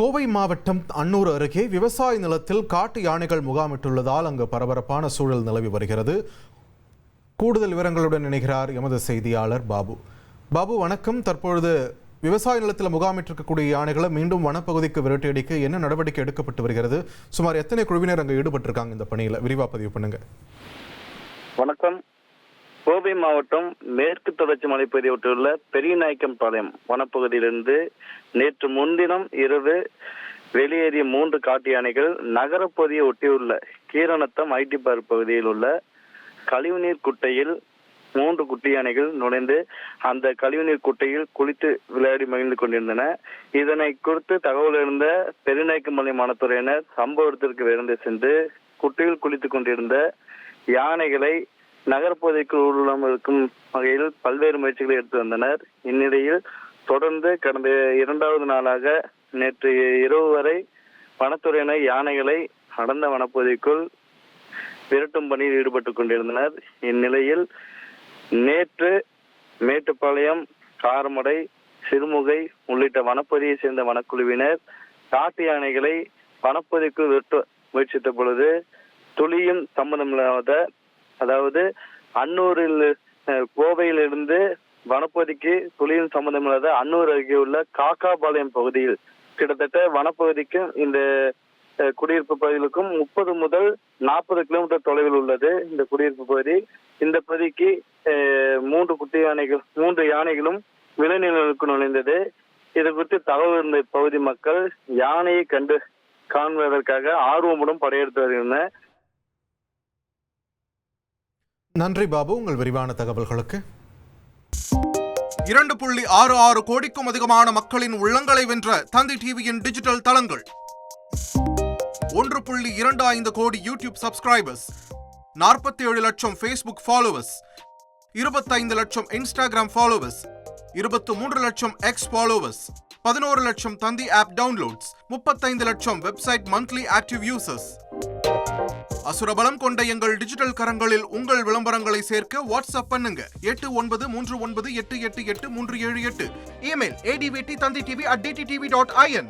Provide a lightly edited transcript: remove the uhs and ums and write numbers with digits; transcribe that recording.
கோவை மாவட்டம் அன்னூர் அருகே விவசாய நிலத்தில் காட்டு யானைகள் முகாமிட்டுள்ளதால் அங்கு பரபரப்பான சூழல் நிலவி வருகிறது. கூடுதல் விவரங்களுடன் இணைகிறார் எமது செய்தியாளர் பாபு. பாபு, வணக்கம். தற்பொழுது விவசாய நிலத்தில் முகாமிட்டிருக்கக்கூடிய யானைகளை மீண்டும் வனப்பகுதிக்கு விரட்டியடிக்க என்ன நடவடிக்கை எடுக்கப்பட்டு வருகிறது? சுமார் எத்தனை குழுவினர் அங்கு ஈடுபட்டிருக்காங்க இந்த பணியில்? விரிவா பதிவு பண்ணுங்க. வணக்கம். கோவை மாவட்டம் மேற்கு தொடர்ச்சி மலைப்பகுதியை ஒட்டியுள்ள பெரியநாயக்கன்பாளையம் வனப்பகுதியிலிருந்து நேற்று முன்தினம் இரவு வெளியேறிய 3 காட்டு யானைகள் நகரப்பகுதியை ஒட்டியுள்ள கீரநத்தம் ஐடி பார்க் பகுதியில் உள்ள கழிவுநீர் குட்டையில் 3 குட்டி யானைகள் நுழைந்து அந்த கழிவுநீர் குட்டையில் குளித்து விளையாடி மகிழ்ந்து கொண்டிருந்தன. இதனை குறித்து தகவல் இருந்த பெரியநாயக்கன்பாளையம் வனத்துறையினர் சம்பவ இடத்திற்கு விரைந்து சென்று குட்டையில் குளித்துக் கொண்டிருந்த யானைகளை நகர்ப்பகுதிக்குள் உள்ளிருக்கும் வகையில் பல்வேறு முயற்சிகளை எடுத்து வந்தனர். இந்நிலையில் தொடர்ந்து கடந்த 2வது நாளாக நேற்று இரவு வரை வனத்துறையினர் யானைகளை அடர்ந்த வனப்பகுதிக்குள் விரட்டும் பணியில் ஈடுபட்டுக் கொண்டிருந்தனர். இந்நிலையில் நேற்று மேட்டுப்பாளையம், காரமடை, சிறுமுகை உள்ளிட்ட வனப்பகுதியை சேர்ந்த வனக்குழுவினர் காட்டு யானைகளை வனப்பகுதிக்குள் விரட்ட முயற்சித்த பொழுது துளியும் சம்பந்தமில்லாத, அதாவது அன்னூரில் கோவையிலிருந்து வனப்பகுதிக்கு துளியும் சம்பந்தமில்லாத அன்னூர் அருகே உள்ள காக்காபாளையம் பகுதியில் கிட்டத்தட்ட வனப்பகுதிக்கும் இந்த குடியிருப்பு பகுதிகளுக்கும் 30 முதல் 40 கிலோமீட்டர் தொலைவில் உள்ளது இந்த குடியிருப்பு பகுதி. இந்த பகுதிக்கு 3 யானைகளும் விளைநிலங்களுக்கு நுழைந்தது. இது குறித்து தகவல் இருந்த பகுதி மக்கள் யானையை காண்பதற்காக ஆர்வமுடன் படையெடுத்து வருகின்றனர். நன்றி பாபு, உங்கள் விரிவான தகவல்களுக்கு. 2.66 கோடிக்கும் அதிகமான மக்களின் உள்ளங்களை வென்ற தந்தி டிவியின் டிஜிட்டல் தளங்கள், 1.25 கோடி யூடியூப் சப்ஸ்கிரைபர்ஸ், 47 லட்சம் ஃபேஸ்புக் ஃபாலோவர்ஸ், 25 லட்சம் இன்ஸ்டாகிராம் ஃபாலோவர்ஸ், 23 லட்சம் எக்ஸ் ஃபாலோவர்ஸ், 11 லட்சம் தந்தி ஆப் டவுன்லோட்ஸ், 35 லட்சம் வெப்சைட் மந்த்லி ஆக்டிவ் யூசர்ஸ். அசுரபலம் கொண்ட எங்கள் டிஜிட்டல் கரங்களில் உங்கள் விளம்பரங்களை சேர்க்க வாட்ஸ்அப் பண்ணுங்க 8939888378. Email advt@dttv.in.